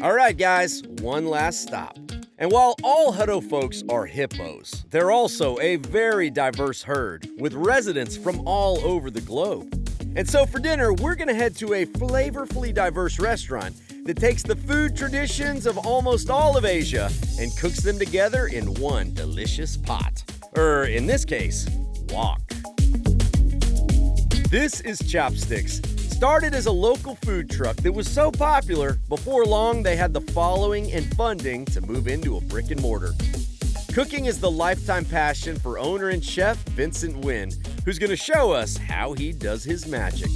All right, guys, one last stop. And while all Hutto folks are hippos, they're also a very diverse herd with residents from all over the globe. And so for dinner, we're gonna head to a flavorfully diverse restaurant that takes the food traditions of almost all of Asia and cooks them together in one delicious pot. Or in this case, wok. This is Chopsticks. Started as a local food truck that was so popular, before long they had the following and funding to move into a brick and mortar. Cooking is the lifetime passion for owner and chef Vincent Nguyen, who's gonna show us how he does his magic.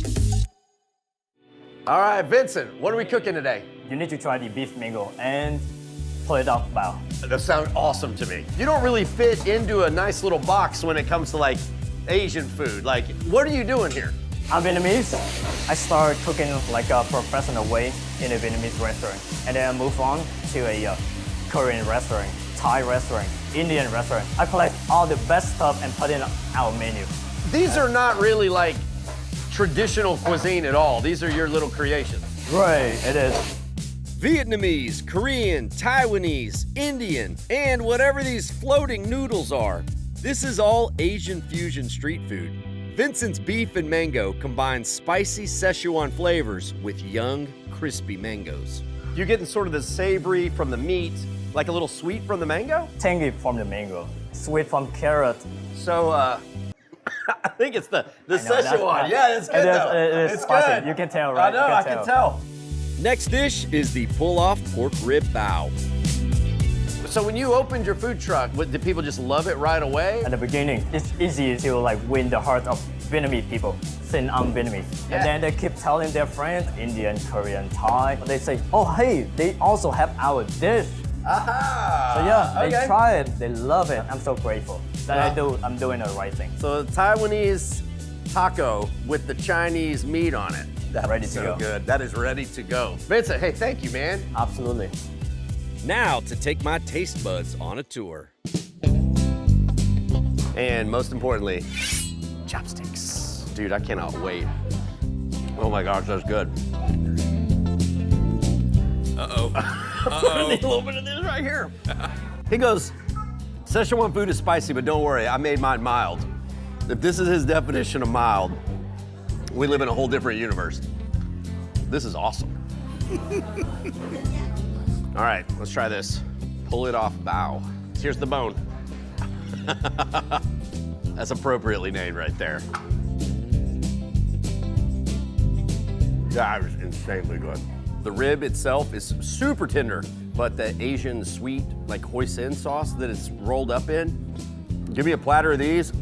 All right, Vincent, what are we cooking today? You need to try the beef mango and pull it off bao. That sounds awesome to me. You don't really fit into a nice little box when it comes to like Asian food. Like, what are you doing here? I'm Vietnamese. I started cooking like a professional way in a Vietnamese restaurant. And then I moved on to a Korean restaurant, Thai restaurant, Indian restaurant. I collect all the best stuff and put it in our menu. These are not really like traditional cuisine at all. These are your little creations. Right, it is. Vietnamese, Korean, Taiwanese, Indian, and whatever these floating noodles are. This is all Asian fusion street food. Vincent's beef and mango combines spicy Szechuan flavors with young, crispy mangoes. You're getting sort of the savory from the meat, like a little sweet from the mango? Tangy from the mango, sweet from carrot. So, I think it's the Szechuan. Yeah, it's good though. It is it's spicy. good. You can tell, right? I know, I can tell. Next dish is the pull-off pork rib bao. So when you opened your food truck, did people just love it right away? At the beginning, it's easy to like win the heart of Vietnamese people since I'm Vietnamese. Yeah. And then they keep telling their friends, Indian, Korean, Thai. They say, oh, hey, they also have our dish. Aha! So yeah, okay. they try it, they love it. I'm so grateful that I'm doing the right thing. So Taiwanese taco with the Chinese meat on it. That's ready to so go. Good. That is ready to go. Vincent, hey, thank you, man. Absolutely. Now to take my taste buds on a tour. And most importantly, chopsticks. Dude, I cannot wait. Oh my gosh, that's good. Uh-oh. I need a little bit of this right here. He goes, Szechuan food is spicy, but don't worry, I made mine mild. If this is his definition of mild, we live in a whole different universe. This is awesome. All right, let's try this. Pull it off bao. Here's the bone. That's appropriately named right there. That was insanely good. The rib itself is super tender, but the Asian sweet, like hoisin sauce that it's rolled up in, give me a platter of these,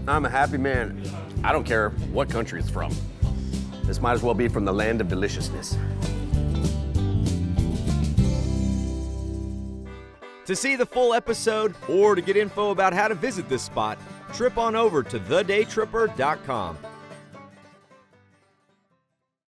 I'm a happy man. I don't care what country it's from. This might as well be from the land of deliciousness. To see the full episode or to get info about how to visit this spot, trip on over to thedaytripper.com.